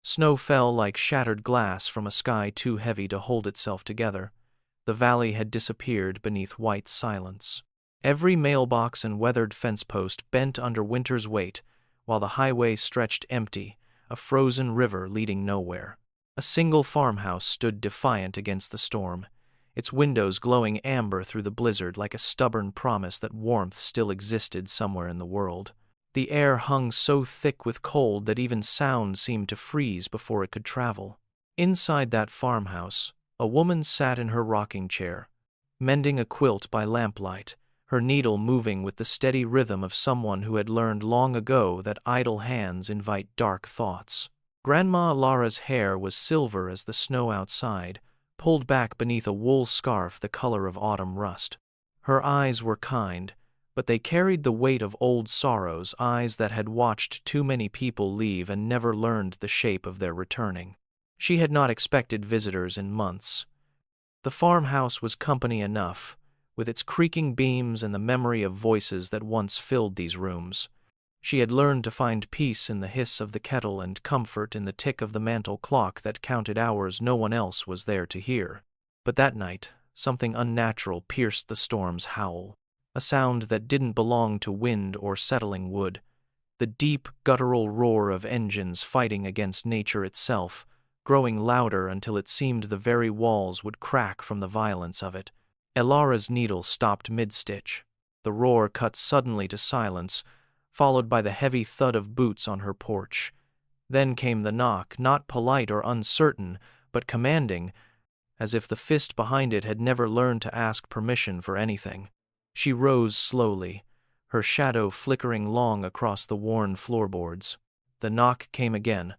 Snow fell like shattered glass from a sky too heavy to hold itself together. The valley had disappeared beneath white silence. Every mailbox and weathered fence post bent under winter's weight, while the highway stretched empty, a frozen river leading nowhere. A single farmhouse stood defiant against the storm, its windows glowing amber through the blizzard like a stubborn promise that warmth still existed somewhere in the world. The air hung so thick with cold that even sound seemed to freeze before it could travel. Inside that farmhouse, a woman sat in her rocking chair, mending a quilt by lamplight, her needle moving with the steady rhythm of someone who had learned long ago that idle hands invite dark thoughts. Grandma Lara's hair was silver as the snow outside, pulled back beneath a wool scarf the color of autumn rust. Her eyes were kind, but they carried the weight of old sorrows, eyes that had watched too many people leave and never learned the shape of their returning. She had not expected visitors in months. The farmhouse was company enough, with its creaking beams and the memory of voices that once filled these rooms. She had learned to find peace in the hiss of the kettle and comfort in the tick of the mantel clock that counted hours no one else was there to hear. But that night, something unnatural pierced the storm's howl. A sound that didn't belong to wind or settling wood, the deep, guttural roar of engines fighting against nature itself, growing louder until it seemed the very walls would crack from the violence of it. Elara's needle stopped mid-stitch. The roar cut suddenly to silence, followed by the heavy thud of boots on her porch. Then came the knock, not polite or uncertain, but commanding, as if the fist behind it had never learned to ask permission for anything. She rose slowly, her shadow flickering long across the worn floorboards. The knock came again,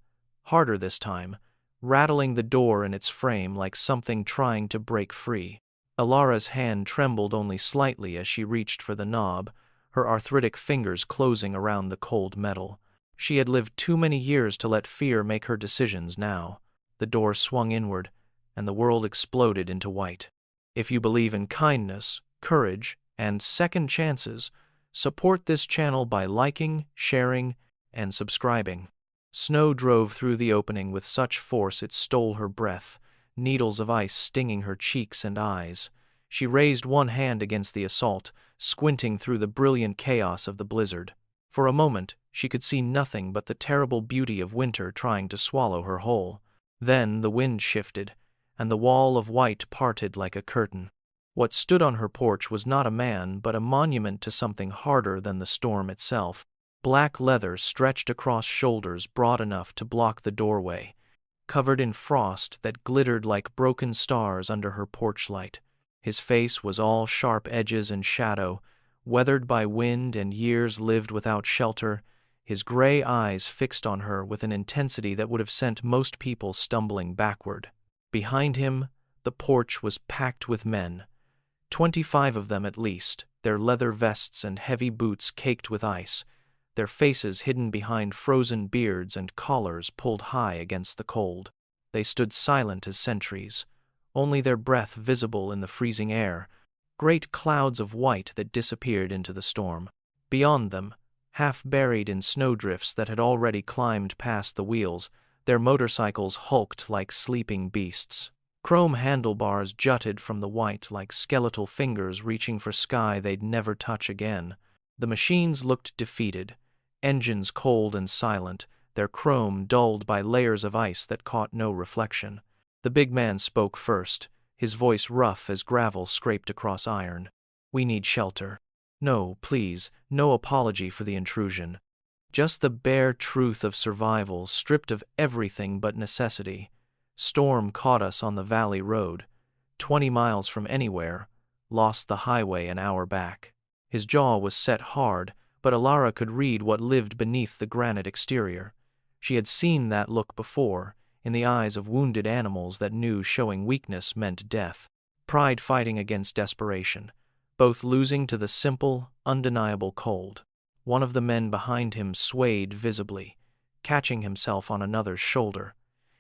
harder this time, rattling the door in its frame like something trying to break free. Elara's hand trembled only slightly as she reached for the knob, her arthritic fingers closing around the cold metal. She had lived too many years to let fear make her decisions now. The door swung inward, and the world exploded into white. If you believe in kindness, courage, and second chances, support this channel by liking, sharing, and subscribing. Snow drove through the opening with such force it stole her breath, needles of ice stinging her cheeks and eyes. She raised one hand against the assault, squinting through the brilliant chaos of the blizzard. For a moment, she could see nothing but the terrible beauty of winter trying to swallow her whole. Then the wind shifted, and the wall of white parted like a curtain. What stood on her porch was not a man, but a monument to something harder than the storm itself. Black leather stretched across shoulders broad enough to block the doorway, covered in frost that glittered like broken stars under her porch light. His face was all sharp edges and shadow, weathered by wind and years lived without shelter, his gray eyes fixed on her with an intensity that would have sent most people stumbling backward. Behind him, the porch was packed with men. 25 of them at least, their leather vests and heavy boots caked with ice, their faces hidden behind frozen beards and collars pulled high against the cold. They stood silent as sentries, only their breath visible in the freezing air, great clouds of white that disappeared into the storm. Beyond them, half buried in snowdrifts that had already climbed past the wheels, their motorcycles hulked like sleeping beasts. Chrome handlebars jutted from the white like skeletal fingers reaching for sky they'd never touch again. The machines looked defeated, engines cold and silent, their chrome dulled by layers of ice that caught no reflection. The big man spoke first, his voice rough as gravel scraped across iron. "We need shelter. No, please, no apology for the intrusion. Just the bare truth of survival, stripped of everything but necessity. Storm caught us on the valley road, 20 miles from anywhere, lost the highway an hour back." His jaw was set hard, but Elara could read what lived beneath the granite exterior. She had seen that look before, in the eyes of wounded animals that knew showing weakness meant death. Pride fighting against desperation, both losing to the simple, undeniable cold. One of the men behind him swayed visibly, catching himself on another's shoulder.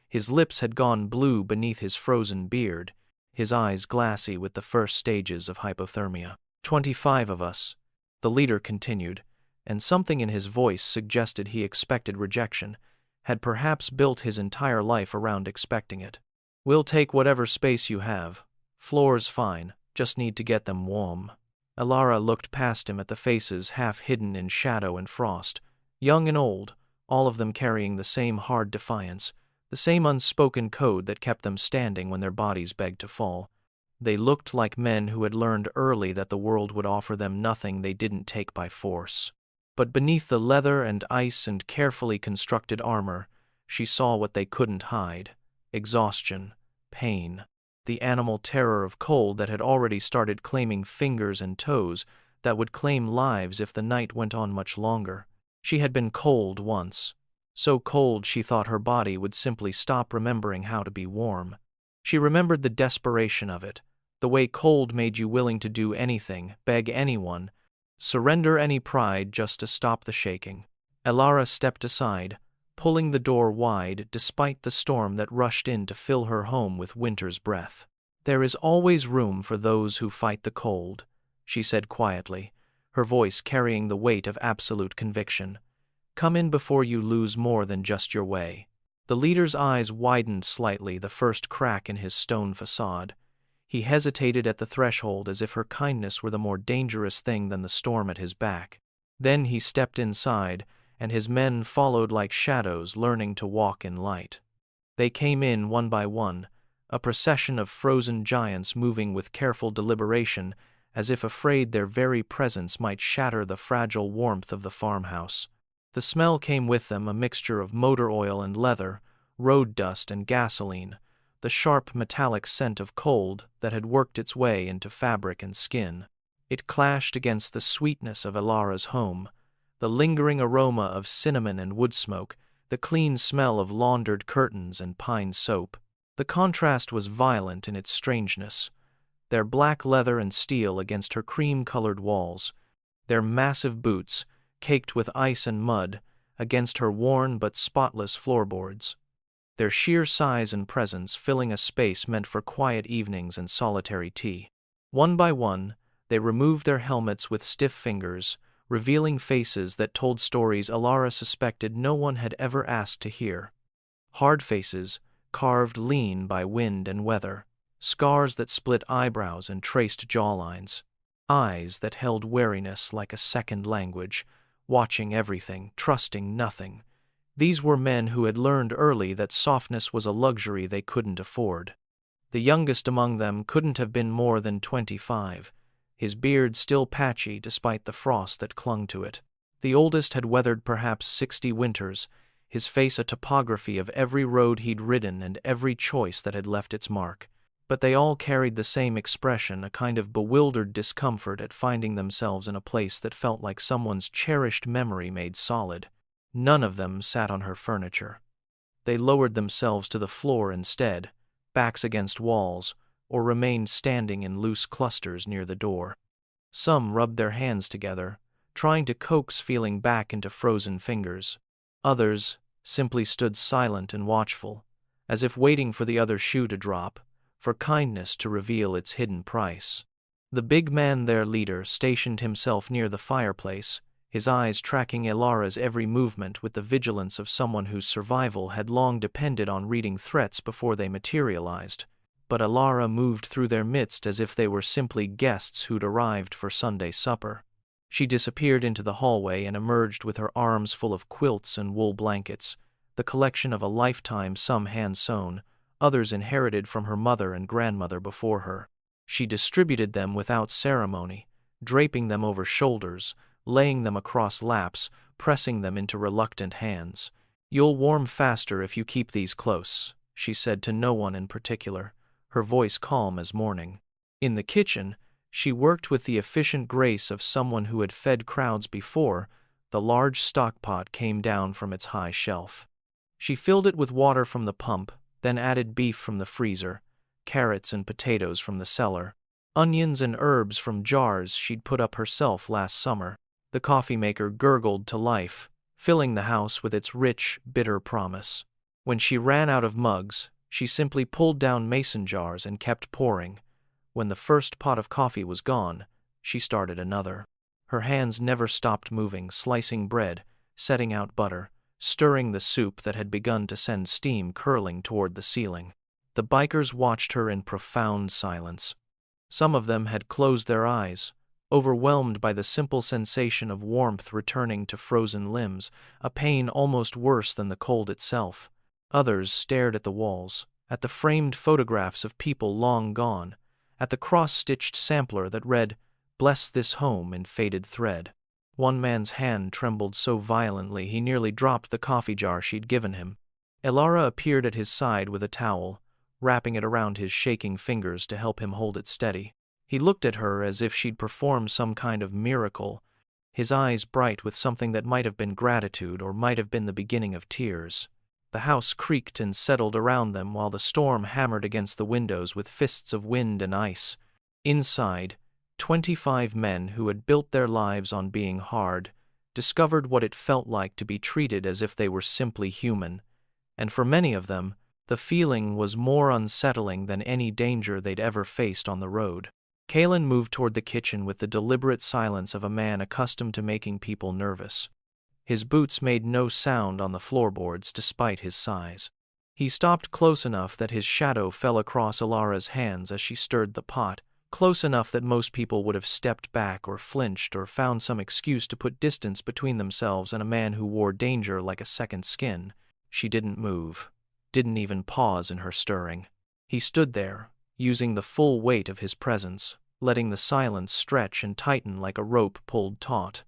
His lips had gone blue beneath his frozen beard, his eyes glassy with the first stages of hypothermia. 25 of us, the leader continued, and something in his voice suggested he expected rejection, had perhaps built his entire life around expecting it. "We'll take whatever space you have. Floor's fine, just need to get them warm." Elara looked past him at the faces half hidden in shadow and frost, young and old, all of them carrying the same hard defiance, the same unspoken code that kept them standing when their bodies begged to fall. They looked like men who had learned early that the world would offer them nothing they didn't take by force. But beneath the leather and ice and carefully constructed armor, she saw what they couldn't hide: exhaustion, pain, the animal terror of cold that had already started claiming fingers and toes, that would claim lives if the night went on much longer. She had been cold once, so cold she thought her body would simply stop remembering how to be warm. She remembered the desperation of it, the way cold made you willing to do anything, beg anyone, surrender any pride just to stop the shaking. Elara stepped aside, pulling the door wide despite the storm that rushed in to fill her home with winter's breath. "There is always room for those who fight the cold," she said quietly, her voice carrying the weight of absolute conviction. "Come in before you lose more than just your way." The leader's eyes widened slightly, the first crack in his stone facade. He hesitated at the threshold as if her kindness were the more dangerous thing than the storm at his back. Then he stepped inside, and his men followed like shadows learning to walk in light. They came in one by one, a procession of frozen giants moving with careful deliberation, as if afraid their very presence might shatter the fragile warmth of the farmhouse. The smell came with them, a mixture of motor oil and leather, road dust and gasoline, the sharp metallic scent of cold that had worked its way into fabric and skin. It clashed against the sweetness of Elara's home, the lingering aroma of cinnamon and wood smoke, the clean smell of laundered curtains and pine soap. The contrast was violent in its strangeness, their black leather and steel against her cream-colored walls, their massive boots, caked with ice and mud, against her worn but spotless floorboards, their sheer size and presence filling a space meant for quiet evenings and solitary tea. One by one, they removed their helmets with stiff fingers, revealing faces that told stories Elara suspected no one had ever asked to hear. Hard faces, carved lean by wind and weather, scars that split eyebrows and traced jawlines, eyes that held wariness like a second language, watching everything, trusting nothing. These were men who had learned early that softness was a luxury they couldn't afford. The youngest among them couldn't have been more than 25, his beard still patchy despite the frost that clung to it. The oldest had weathered perhaps 60 winters, his face a topography of every road he'd ridden and every choice that had left its mark. But they all carried the same expression, a kind of bewildered discomfort at finding themselves in a place that felt like someone's cherished memory made solid. None of them sat on her furniture. They lowered themselves to the floor instead, backs against walls, or remained standing in loose clusters near the door. Some rubbed their hands together, trying to coax feeling back into frozen fingers. Others simply stood silent and watchful, as if waiting for the other shoe to drop, for kindness to reveal its hidden price. The big man, their leader, stationed himself near the fireplace, his eyes tracking Elara's every movement with the vigilance of someone whose survival had long depended on reading threats before they materialized. But Elara moved through their midst as if they were simply guests who'd arrived for Sunday supper. She disappeared into the hallway and emerged with her arms full of quilts and wool blankets, the collection of a lifetime, some hand-sewn, others inherited from her mother and grandmother before her. She distributed them without ceremony, draping them over shoulders, laying them across laps, pressing them into reluctant hands. "You'll warm faster if you keep these close," she said to no one in particular, her voice calm as morning. In the kitchen, she worked with the efficient grace of someone who had fed crowds before. The large stockpot came down from its high shelf. She filled it with water from the pump, then added beef from the freezer, carrots and potatoes from the cellar, onions and herbs from jars she'd put up herself last summer. The coffee maker gurgled to life, filling the house with its rich, bitter promise. When she ran out of mugs, she simply pulled down mason jars and kept pouring. When the first pot of coffee was gone, she started another. Her hands never stopped moving, slicing bread, setting out butter, stirring the soup that had begun to send steam curling toward the ceiling. The bikers watched her in profound silence. Some of them had closed their eyes, overwhelmed by the simple sensation of warmth returning to frozen limbs, a pain almost worse than the cold itself. Others stared at the walls, at the framed photographs of people long gone, at the cross-stitched sampler that read, "Bless this home," in faded thread. One man's hand trembled so violently he nearly dropped the coffee jar she'd given him. Elara appeared at his side with a towel, wrapping it around his shaking fingers to help him hold it steady. He looked at her as if she'd performed some kind of miracle, his eyes bright with something that might have been gratitude or might have been the beginning of tears. The house creaked and settled around them while the storm hammered against the windows with fists of wind and ice. Inside, 25 men who had built their lives on being hard discovered what it felt like to be treated as if they were simply human, and for many of them, the feeling was more unsettling than any danger they'd ever faced on the road. Kalen moved toward the kitchen with the deliberate silence of a man accustomed to making people nervous. His boots made no sound on the floorboards despite his size. He stopped close enough that his shadow fell across Elara's hands as she stirred the pot, close enough that most people would have stepped back or flinched or found some excuse to put distance between themselves and a man who wore danger like a second skin. She didn't move, didn't even pause in her stirring. He stood there, using the full weight of his presence, letting the silence stretch and tighten like a rope pulled taut.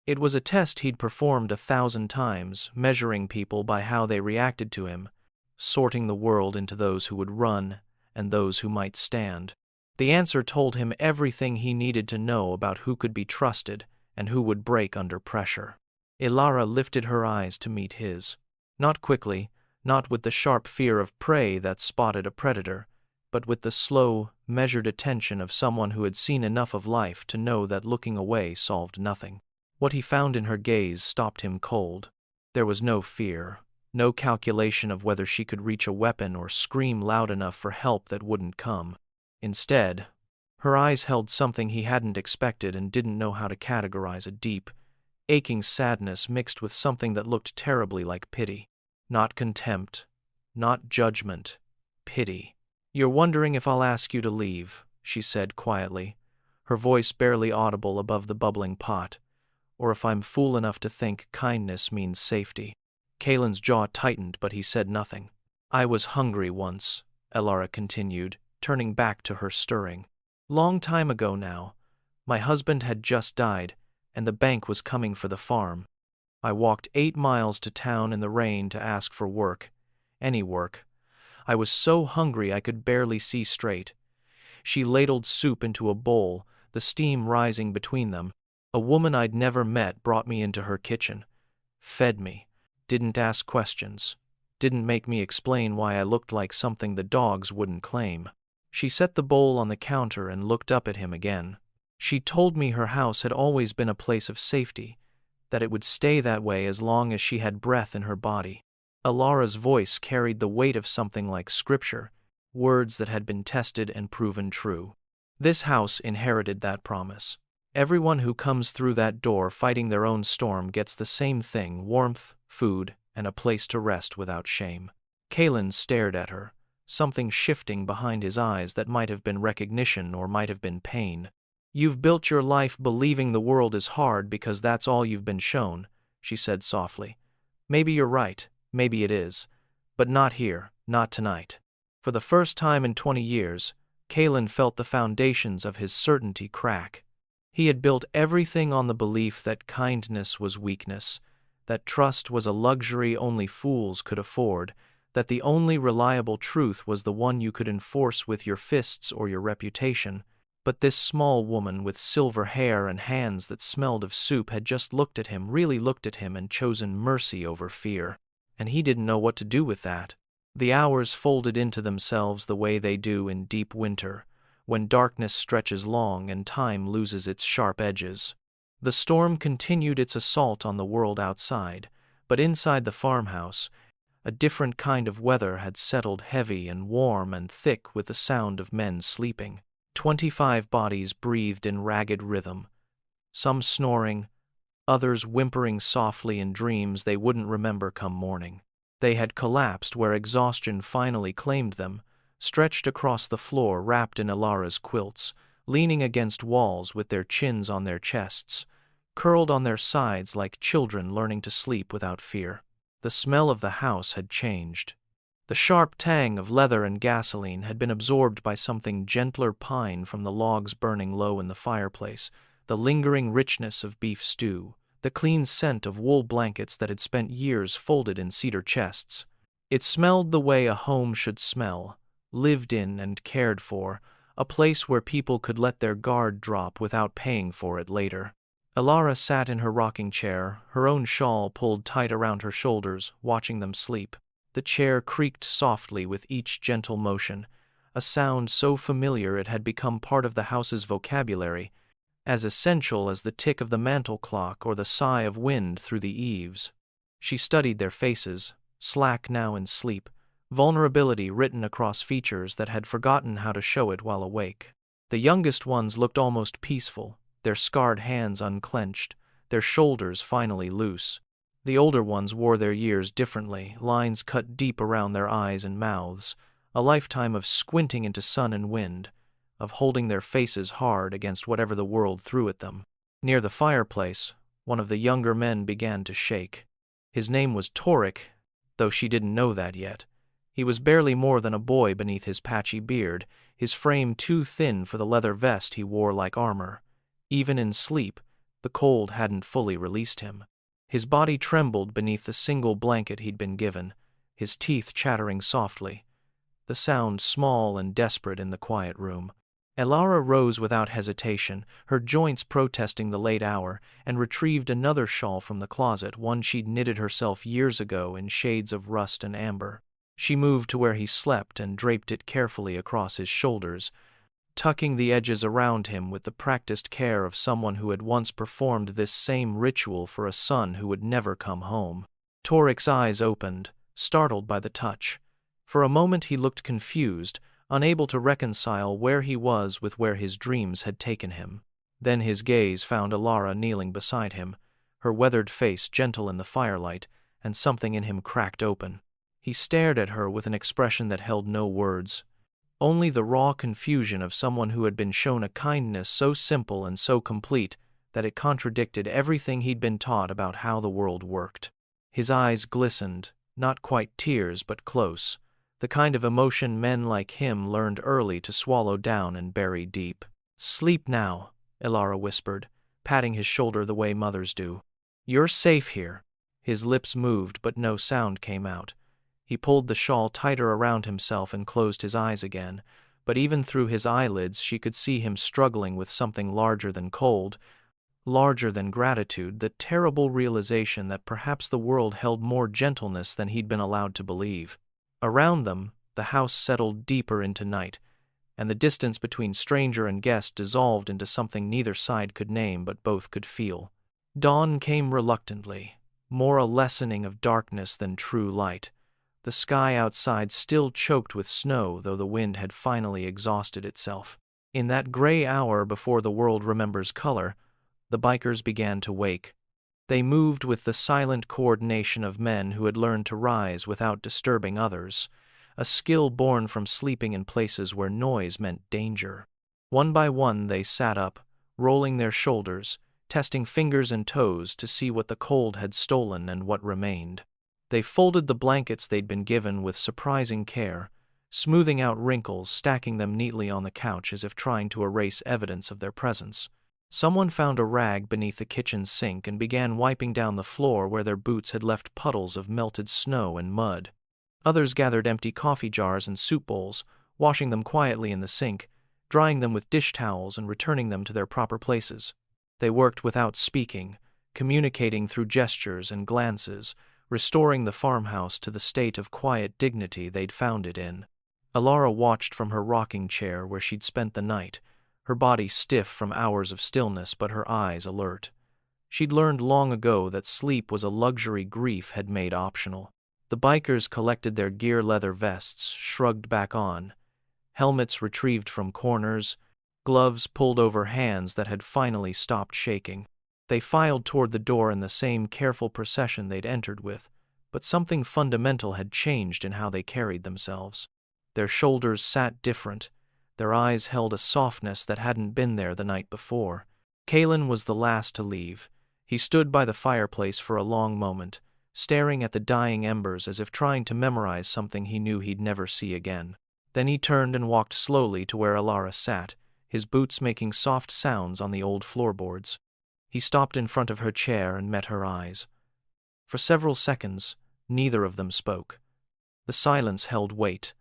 It was a test he'd performed 1,000 times, measuring people by how they reacted to him, sorting the world into those who would run and those who might stand. The answer told him everything he needed to know about who could be trusted and who would break under pressure. Elara lifted her eyes to meet his. Not quickly, not with the sharp fear of prey that spotted a predator, but with the slow, measured attention of someone who had seen enough of life to know that looking away solved nothing. What he found in her gaze stopped him cold. There was no fear, no calculation of whether she could reach a weapon or scream loud enough for help that wouldn't come. Instead, her eyes held something he hadn't expected and didn't know how to categorize: a deep, aching sadness mixed with something that looked terribly like pity. Not contempt, not judgment, pity. "You're wondering if I'll ask you to leave," she said quietly, her voice barely audible above the bubbling pot, "or if I'm fool enough to think kindness means safety." Kalen's jaw tightened, but he said nothing. "I was hungry once," Elara continued, turning back to her stirring. "Long time ago now. My husband had just died, and the bank was coming for the farm. I walked 8 miles to town in the rain to ask for work, any work. I was so hungry I could barely see straight." She ladled soup into a bowl, the steam rising between them. "A woman I'd never met brought me into her kitchen, fed me, didn't ask questions, didn't make me explain why I looked like something the dogs wouldn't claim. She set the bowl on the counter and looked up at him again. She told me her house had always been a place of safety, that it would stay that way as long as she had breath in her body." Elara's voice carried the weight of something like scripture, words that had been tested and proven true. This house inherited that promise. Everyone who comes through that door fighting their own storm gets the same thing: warmth, food, and a place to rest without shame. Kalen stared at her, something shifting behind his eyes that might have been recognition or might have been pain. "You've built your life believing the world is hard because that's all you've been shown," she said softly. "Maybe you're right, maybe it is, but not here, not tonight." For the first time in 20 years, Kalen felt the foundations of his certainty crack. He had built everything on the belief that kindness was weakness, that trust was a luxury only fools could afford, that the only reliable truth was the one you could enforce with your fists or your reputation. But this small woman with silver hair and hands that smelled of soup had just looked at him, really looked at him, and chosen mercy over fear. And he didn't know what to do with that. The hours folded into themselves the way they do in deep winter, when darkness stretches long and time loses its sharp edges. The storm continued its assault on the world outside, but inside the farmhouse, a different kind of weather had settled, heavy and warm and thick with the sound of men sleeping. 25 bodies breathed in ragged rhythm, some snoring, others whimpering softly in dreams they wouldn't remember come morning. They had collapsed where exhaustion finally claimed them, stretched across the floor wrapped in Elara's quilts, leaning against walls with their chins on their chests, curled on their sides like children learning to sleep without fear. The smell of the house had changed. The sharp tang of leather and gasoline had been absorbed by something gentler pine from the logs burning low in the fireplace, the lingering richness of beef stew, the clean scent of wool blankets that had spent years folded in cedar chests. It smelled the way a home should smell, lived in and cared for, a place where people could let their guard drop without paying for it later. Elara sat in her rocking chair, her own shawl pulled tight around her shoulders, watching them sleep. The chair creaked softly with each gentle motion, a sound so familiar it had become part of the house's vocabulary, as essential as the tick of the mantel clock or the sigh of wind through the eaves. She studied their faces, slack now in sleep, vulnerability written across features that had forgotten how to show it while awake. The youngest ones looked almost peaceful, their scarred hands unclenched, their shoulders finally loose. The older ones wore their years differently, lines cut deep around their eyes and mouths, a lifetime of squinting into sun and wind, of holding their faces hard against whatever the world threw at them. Near the fireplace, one of the younger men began to shake. His name was Torik, though she didn't know that yet. He was barely more than a boy beneath his patchy beard, his frame too thin for the leather vest he wore like armor. Even in sleep, the cold hadn't fully released him. His body trembled beneath the single blanket he'd been given, his teeth chattering softly, the sound small and desperate in the quiet room. Elara rose without hesitation, her joints protesting the late hour, and retrieved another shawl from the closet, one she'd knitted herself years ago in shades of rust and amber. She moved to where he slept and draped it carefully across his shoulders, tucking the edges around him with the practiced care of someone who had once performed this same ritual for a son who would never come home. Torik's eyes opened, startled by the touch. For a moment he looked confused, unable to reconcile where he was with where his dreams had taken him. Then his gaze found Elara kneeling beside him, her weathered face gentle in the firelight, and something in him cracked open. He stared at her with an expression that held no words, only the raw confusion of someone who had been shown a kindness so simple and so complete that it contradicted everything he'd been taught about how the world worked. His eyes glistened, not quite tears but close, the kind of emotion men like him learned early to swallow down and bury deep. "Sleep now," Elara whispered, patting his shoulder the way mothers do. "You're safe here." His lips moved but no sound came out. He pulled the shawl tighter around himself and closed his eyes again, but even through his eyelids she could see him struggling with something larger than cold, larger than gratitude, the terrible realization that perhaps the world held more gentleness than he'd been allowed to believe. Around them, the house settled deeper into night, and the distance between stranger and guest dissolved into something neither side could name but both could feel. Dawn came reluctantly, more a lessening of darkness than true light. The sky outside still choked with snow, though the wind had finally exhausted itself. In that gray hour before the world remembers color, the bikers began to wake. They moved with the silent coordination of men who had learned to rise without disturbing others, a skill born from sleeping in places where noise meant danger. One by one they sat up, rolling their shoulders, testing fingers and toes to see what the cold had stolen and what remained. They folded the blankets they'd been given with surprising care, smoothing out wrinkles, stacking them neatly on the couch as if trying to erase evidence of their presence. Someone found a rag beneath the kitchen sink and began wiping down the floor where their boots had left puddles of melted snow and mud. Others gathered empty coffee jars and soup bowls, washing them quietly in the sink, drying them with dish towels and returning them to their proper places. They worked without speaking, communicating through gestures and glances, restoring the farmhouse to the state of quiet dignity they'd found it in. Elara watched from her rocking chair where she'd spent the night, her body stiff from hours of stillness but her eyes alert. She'd learned long ago that sleep was a luxury grief had made optional. The bikers collected their gear, leather vests shrugged back on, helmets retrieved from corners, gloves pulled over hands that had finally stopped shaking. They filed toward the door in the same careful procession they'd entered with, but something fundamental had changed in how they carried themselves. Their shoulders sat different, their eyes held a softness that hadn't been there the night before. Kalen was the last to leave. He stood by the fireplace for a long moment, staring at the dying embers as if trying to memorize something he knew he'd never see again. Then he turned and walked slowly to where Alara sat, his boots making soft sounds on the old floorboards. He stopped in front of her chair and met her eyes. For several seconds, neither of them spoke. The silence held weight,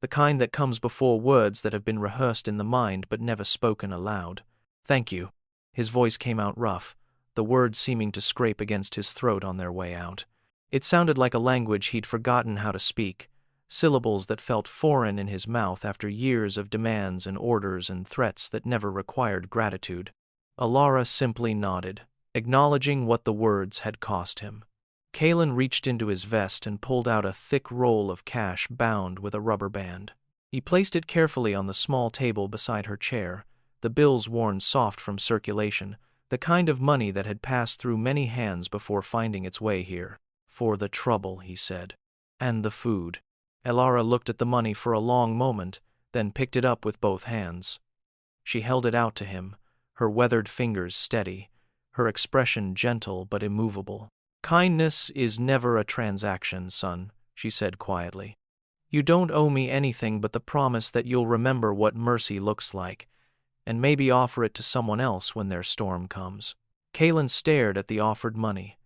the kind that comes before words that have been rehearsed in the mind but never spoken aloud. "Thank you." His voice came out rough, the words seeming to scrape against his throat on their way out. It sounded like a language he'd forgotten how to speak, syllables that felt foreign in his mouth after years of demands and orders and threats that never required gratitude. Alara simply nodded, acknowledging what the words had cost him. Kalen reached into his vest and pulled out a thick roll of cash bound with a rubber band. He placed it carefully on the small table beside her chair, the bills worn soft from circulation, the kind of money that had passed through many hands before finding its way here. "For the trouble," he said. "And the food." Alara looked at the money for a long moment, then picked it up with both hands. She held it out to him, her weathered fingers steady, her expression gentle but immovable. "Kindness is never a transaction, son," she said quietly. "You don't owe me anything but the promise that you'll remember what mercy looks like, and maybe offer it to someone else when their storm comes." Kalen stared at the offered money,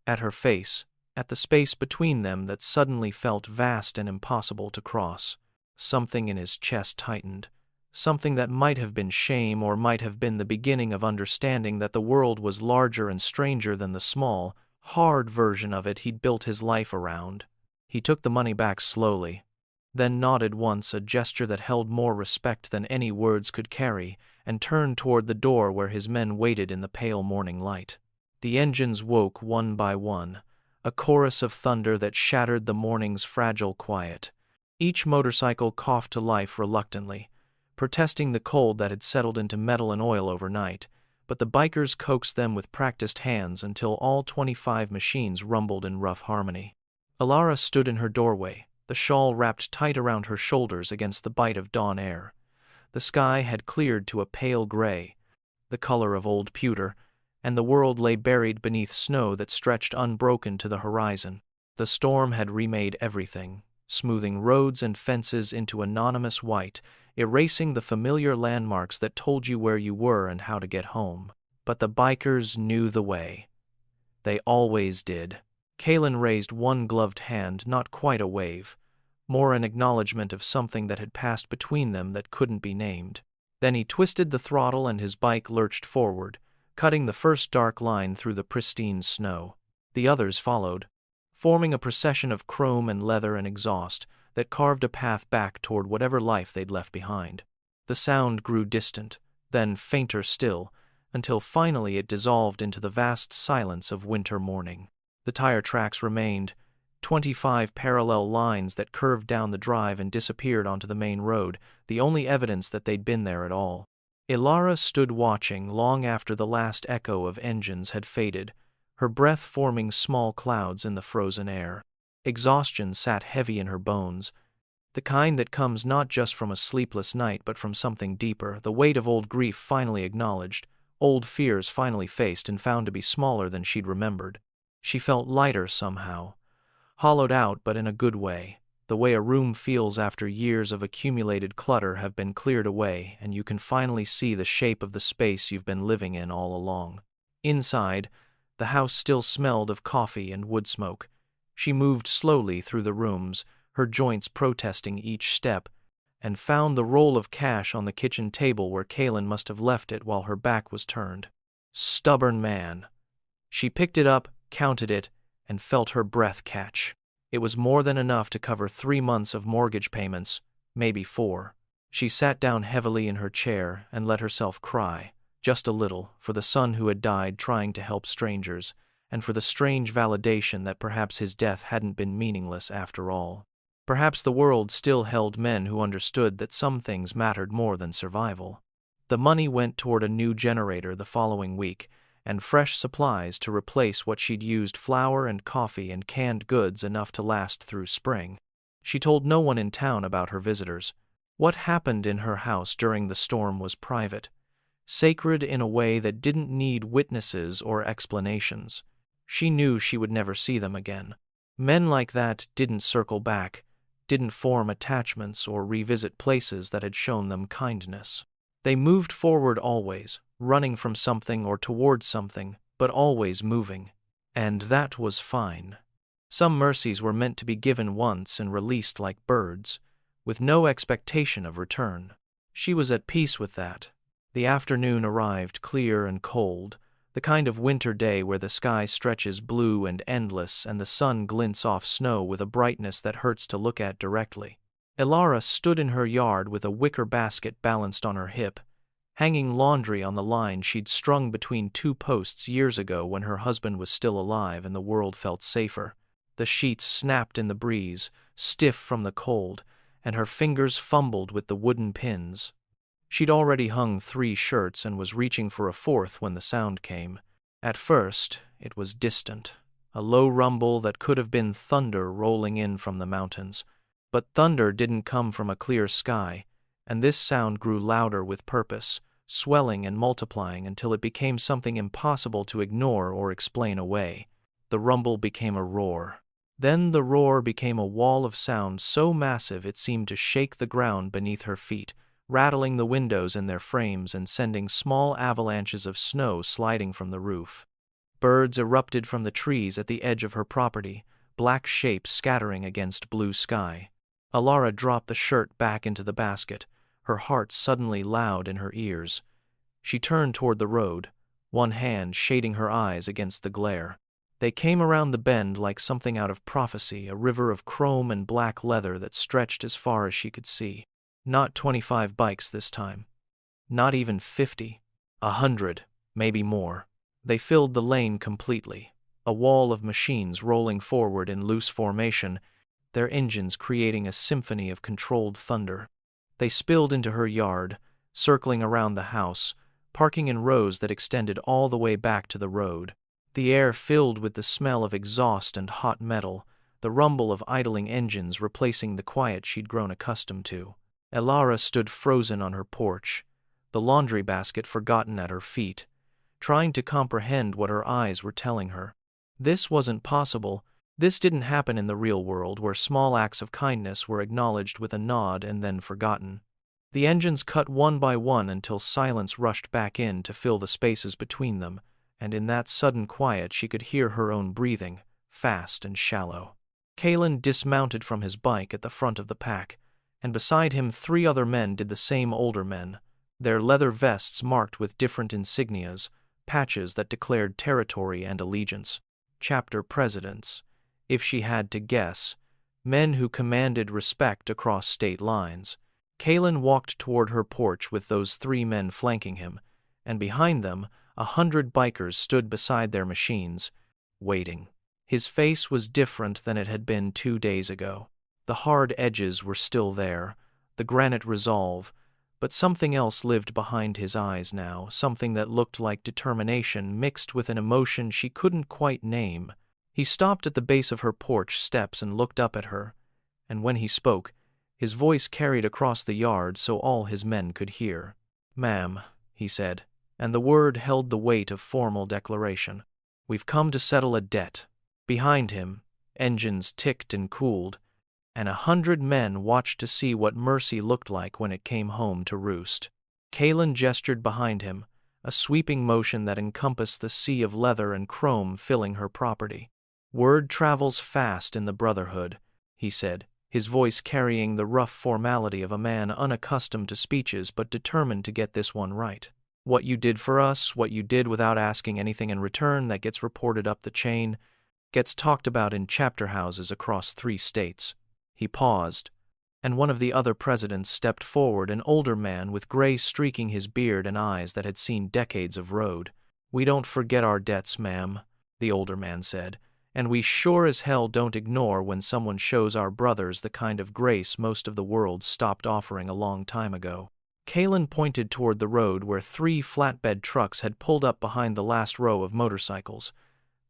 at her face, at the space between them that suddenly felt vast and impossible to cross. Something in his chest tightened, something that might have been shame or might have been the beginning of understanding that the world was larger and stranger than the small, hard version of it he'd built his life around. He took the money back slowly, then nodded once, a gesture that held more respect than any words could carry, and turned toward the door where his men waited in the pale morning light. The engines woke one by one, a chorus of thunder that shattered the morning's fragile quiet. Each motorcycle coughed to life reluctantly, protesting the cold that had settled into metal and oil overnight, but the bikers coaxed them with practiced hands until all 25 machines rumbled in rough harmony. Alara stood in her doorway, the shawl wrapped tight around her shoulders against the bite of dawn air. The sky had cleared to a pale gray, the color of old pewter, and the world lay buried beneath snow that stretched unbroken to the horizon. The storm had remade everything, smoothing roads and fences into anonymous white, erasing the familiar landmarks that told you where you were and how to get home. But the bikers knew the way. They always did. Kalen raised one gloved hand, not quite a wave, more an acknowledgement of something that had passed between them that couldn't be named. Then he twisted the throttle and his bike lurched forward, cutting the first dark line through the pristine snow. The others followed, forming a procession of chrome and leather and exhaust that carved a path back toward whatever life they'd left behind. The sound grew distant, then fainter still, until finally it dissolved into the vast silence of winter morning. The tire tracks remained, 25 parallel lines that curved down the drive and disappeared onto the main road, the only evidence that they'd been there at all. Alara stood watching long after the last echo of engines had faded, her breath forming small clouds in the frozen air. Exhaustion sat heavy in her bones, the kind that comes not just from a sleepless night but from something deeper, the weight of old grief finally acknowledged, old fears finally faced and found to be smaller than she'd remembered. She felt lighter somehow, hollowed out but in a good way, the way a room feels after years of accumulated clutter have been cleared away and you can finally see the shape of the space you've been living in all along. Inside, the house still smelled of coffee and wood smoke. She moved slowly through the rooms, her joints protesting each step, and found the roll of cash on the kitchen table where Kalen must have left it while her back was turned. Stubborn man. She picked it up, counted it, and felt her breath catch. It was more than enough to cover 3 months of mortgage payments, maybe 4. She sat down heavily in her chair and let herself cry, just a little, for the son who had died trying to help strangers, and for the strange validation that perhaps his death hadn't been meaningless after all. Perhaps the world still held men who understood that some things mattered more than survival. The money went toward a new generator the following week, and fresh supplies to replace what she'd used: flour and coffee and canned goods enough to last through spring. She told no one in town about her visitors. What happened in her house during the storm was private, sacred in a way that didn't need witnesses or explanations. She knew she would never see them again. Men like that didn't circle back, didn't form attachments or revisit places that had shown them kindness. They moved forward always, running from something or towards something, but always moving. And that was fine. Some mercies were meant to be given once and released like birds, with no expectation of return. She was at peace with that. The afternoon arrived clear and cold, the kind of winter day where the sky stretches blue and endless and the sun glints off snow with a brightness that hurts to look at directly. Elara stood in her yard with a wicker basket balanced on her hip, hanging laundry on the line she'd strung between two posts years ago when her husband was still alive and the world felt safer. The sheets snapped in the breeze, stiff from the cold, and her fingers fumbled with the wooden pins. She'd already hung 3 shirts and was reaching for a 4th when the sound came. At first, it was distant, a low rumble that could have been thunder rolling in from the mountains. But thunder didn't come from a clear sky, and this sound grew louder with purpose, swelling and multiplying until it became something impossible to ignore or explain away. The rumble became a roar. Then the roar became a wall of sound so massive it seemed to shake the ground beneath her feet, rattling the windows in their frames and sending small avalanches of snow sliding from the roof. Birds erupted from the trees at the edge of her property, black shapes scattering against blue sky. Elara dropped the shirt back into the basket, her heart suddenly loud in her ears. She turned toward the road, one hand shading her eyes against the glare. They came around the bend like something out of prophecy, a river of chrome and black leather that stretched as far as she could see. Not 25 bikes this time. Not even 50. 100, maybe more. They filled the lane completely, a wall of machines rolling forward in loose formation, their engines creating a symphony of controlled thunder. They spilled into her yard, circling around the house, parking in rows that extended all the way back to the road. The air filled with the smell of exhaust and hot metal, the rumble of idling engines replacing the quiet she'd grown accustomed to. Elara stood frozen on her porch, the laundry basket forgotten at her feet, trying to comprehend what her eyes were telling her. This wasn't possible. This didn't happen in the real world, where small acts of kindness were acknowledged with a nod and then forgotten. The engines cut one by one until silence rushed back in to fill the spaces between them, and in that sudden quiet she could hear her own breathing, fast and shallow. Kalen dismounted from his bike at the front of the pack, and beside him 3 other men did the same, older men, their leather vests marked with different insignias, patches that declared territory and allegiance. Chapter presidents, if she had to guess, men who commanded respect across state lines. Kalen walked toward her porch with those 3 men flanking him, and behind them 100 bikers stood beside their machines, waiting. His face was different than it had been 2 days ago. The hard edges were still there, the granite resolve, but something else lived behind his eyes now, something that looked like determination mixed with an emotion she couldn't quite name. He stopped at the base of her porch steps and looked up at her, and when he spoke, his voice carried across the yard so all his men could hear. "Ma'am," he said, and the word held the weight of formal declaration. "We've come to settle a debt." Behind him, engines ticked and cooled, and 100 men watched to see what mercy looked like when it came home to roost. Kalen gestured behind him, a sweeping motion that encompassed the sea of leather and chrome filling her property. "Word travels fast in the Brotherhood," he said, his voice carrying the rough formality of a man unaccustomed to speeches but determined to get this one right. "What you did for us, what you did without asking anything in return, that gets reported up the chain, gets talked about in chapter houses across 3 states. He paused, and one of the other presidents stepped forward, an older man with gray streaking his beard and eyes that had seen decades of road. "We don't forget our debts, ma'am," the older man said, "and we sure as hell don't ignore when someone shows our brothers the kind of grace most of the world stopped offering a long time ago." Kalen pointed toward the road where 3 flatbed trucks had pulled up behind the last row of motorcycles,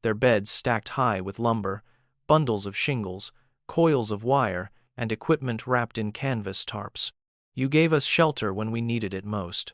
their beds stacked high with lumber, bundles of shingles, coils of wire, and equipment wrapped in canvas tarps. You gave us shelter when we needed it most.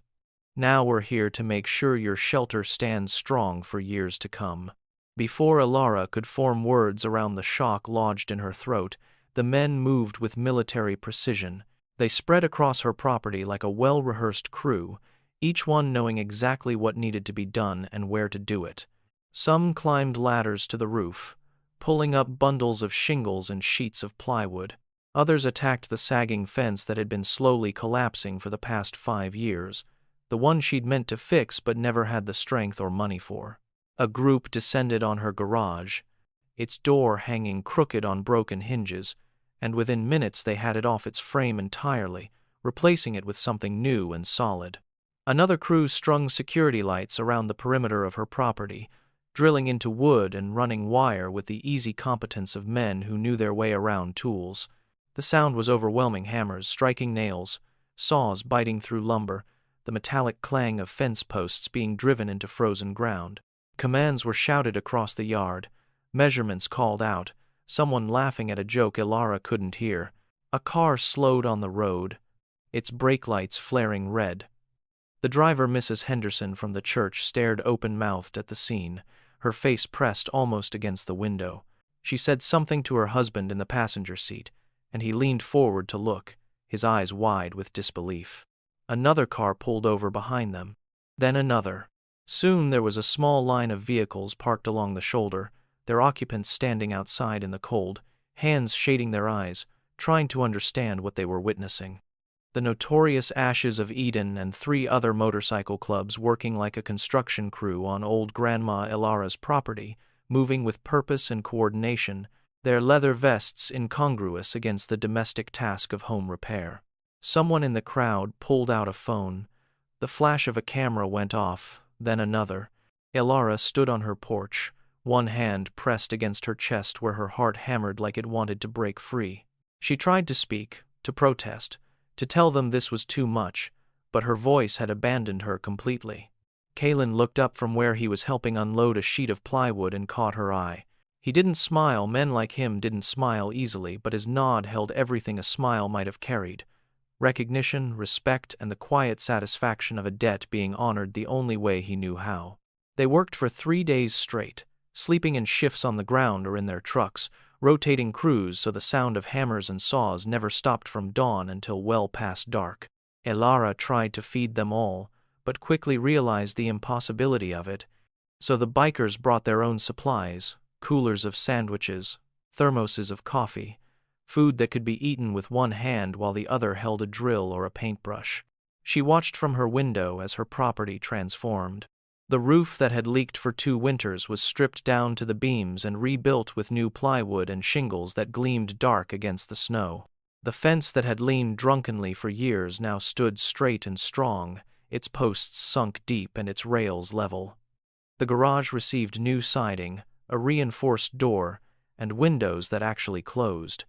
Now we're here to make sure your shelter stands strong for years to come. Before Elara could form words around the shock lodged in her throat, the men moved with military precision. They spread across her property like a well-rehearsed crew, each one knowing exactly what needed to be done and where to do it. Some climbed ladders to the roof, pulling up bundles of shingles and sheets of plywood. Others attacked the sagging fence that had been slowly collapsing for the past 5 years, the one she'd meant to fix but never had the strength or money for. A group descended on her garage, its door hanging crooked on broken hinges, and within minutes they had it off its frame entirely, replacing it with something new and solid. Another crew strung security lights around the perimeter of her property, drilling into wood and running wire with the easy competence of men who knew their way around tools. The sound was overwhelming: hammers striking nails, saws biting through lumber, the metallic clang of fence posts being driven into frozen ground. Commands were shouted across the yard, measurements called out, someone laughing at a joke Elara couldn't hear. A car slowed on the road, its brake lights flaring red. The driver, Mrs. Henderson from the church, stared open-mouthed at the scene, her face pressed almost against the window. She said something to her husband in the passenger seat, and he leaned forward to look, his eyes wide with disbelief. Another car pulled over behind them, then another. Soon there was a small line of vehicles parked along the shoulder, their occupants standing outside in the cold, hands shading their eyes, trying to understand what they were witnessing. The notorious Ashes of Eden and 3 other motorcycle clubs working like a construction crew on old Grandma Elara's property, moving with purpose and coordination, their leather vests incongruous against the domestic task of home repair. Someone in the crowd pulled out a phone. The flash of a camera went off, then another. Elara stood on her porch, one hand pressed against her chest where her heart hammered like it wanted to break free. She tried to speak, to protest, to tell them this was too much, but her voice had abandoned her completely. Kalen looked up from where he was helping unload a sheet of plywood and caught her eye. He didn't smile. Men like him didn't smile easily, but his nod held everything a smile might have carried: recognition, respect, and the quiet satisfaction of a debt being honored the only way he knew how. They worked for 3 days straight, sleeping in shifts on the ground or in their trucks, rotating crews so the sound of hammers and saws never stopped from dawn until well past dark. Elara tried to feed them all, but quickly realized the impossibility of it, so the bikers brought their own supplies: coolers of sandwiches, thermoses of coffee, food that could be eaten with one hand while the other held a drill or a paintbrush. She watched from her window as her property transformed. The roof that had leaked for 2 winters was stripped down to the beams and rebuilt with new plywood and shingles that gleamed dark against the snow. The fence that had leaned drunkenly for years now stood straight and strong, its posts sunk deep and its rails level. The garage received new siding, a reinforced door, and windows that actually closed.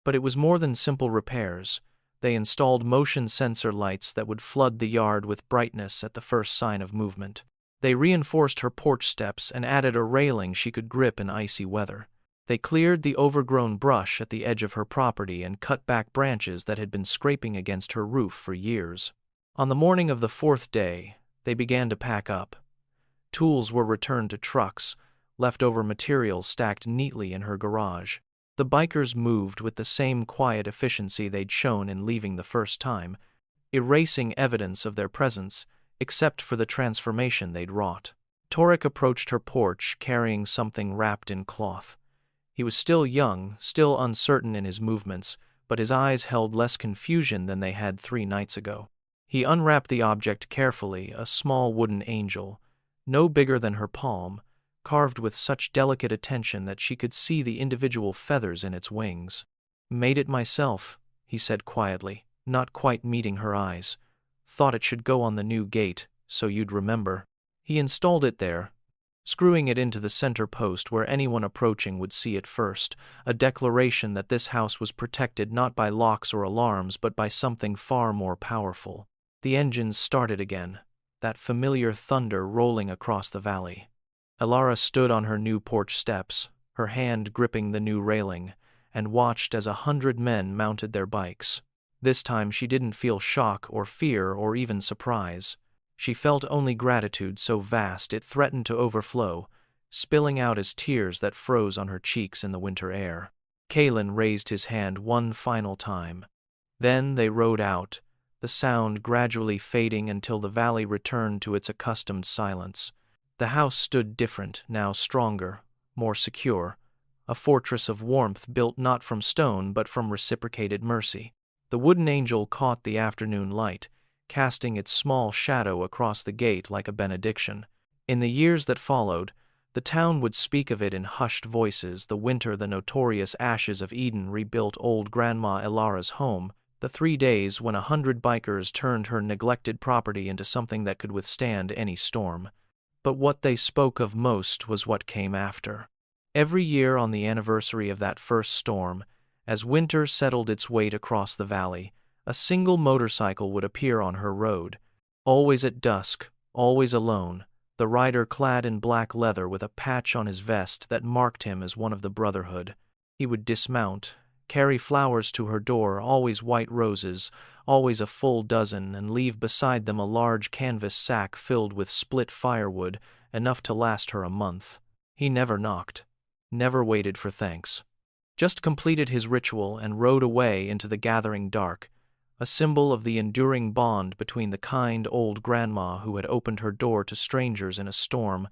But it was more than simple repairs. They installed motion sensor lights that would flood the yard with brightness at the first sign of movement. They reinforced her porch steps and added a railing she could grip in icy weather. They cleared the overgrown brush at the edge of her property and cut back branches that had been scraping against her roof for years. On the morning of the 4th day, they began to pack up. Tools were returned to trucks, leftover materials stacked neatly in her garage. The bikers moved with the same quiet efficiency they'd shown in leaving the first time, erasing evidence of their presence, except for the transformation they'd wrought. Torek approached her porch carrying something wrapped in cloth. He was still young, still uncertain in his movements, but his eyes held less confusion than they had 3 nights ago. He unwrapped the object carefully, a small wooden angel, no bigger than her palm, carved with such delicate attention that she could see the individual feathers in its wings. "Made it myself," he said quietly, not quite meeting her eyes. "Thought it should go on the new gate, so you'd remember." He installed it there, screwing it into the center post where anyone approaching would see it first, a declaration that this house was protected not by locks or alarms but by something far more powerful. The engines started again, that familiar thunder rolling across the valley. Elara stood on her new porch steps, her hand gripping the new railing, and watched as 100 men mounted their bikes. This time she didn't feel shock or fear or even surprise. She felt only gratitude so vast it threatened to overflow, spilling out as tears that froze on her cheeks in the winter air. Kalen raised his hand one final time. Then they rode out, the sound gradually fading until the valley returned to its accustomed silence. The house stood different, now stronger, more secure, a fortress of warmth built not from stone but from reciprocated mercy. The wooden angel caught the afternoon light, casting its small shadow across the gate like a benediction. In the years that followed, the town would speak of it in hushed voices. The winter the notorious ashes of Eden rebuilt old Grandma Elara's home, the 3 days when 100 bikers turned her neglected property into something that could withstand any storm. But what they spoke of most was what came after. Every year on the anniversary of that first storm, as winter settled its weight across the valley, a single motorcycle would appear on her road. Always at dusk, always alone, the rider clad in black leather with a patch on his vest that marked him as one of the Brotherhood. He would dismount, carry flowers to her door, always white roses, always a full dozen, and leave beside them a large canvas sack filled with split firewood, enough to last her a month. He never knocked, never waited for thanks. Just completed his ritual and rode away into the gathering dark, a symbol of the enduring bond between the kind old grandma who had opened her door to strangers in a storm,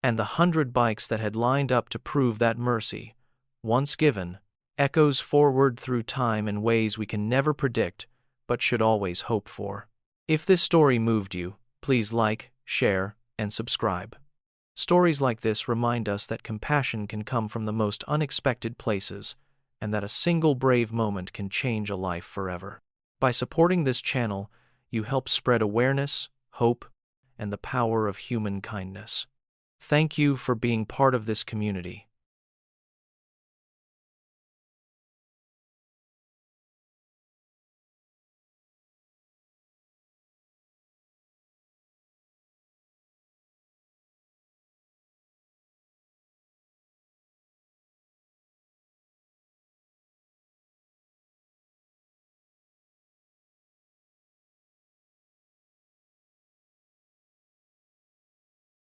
and the 100 bikes that had lined up to prove that mercy, once given, echoes forward through time in ways we can never predict, but should always hope for. If this story moved you, please like, share, and subscribe. Stories like this remind us that compassion can come from the most unexpected places, and that a single brave moment can change a life forever. By supporting this channel, you help spread awareness, hope, and the power of human kindness. Thank you for being part of this community.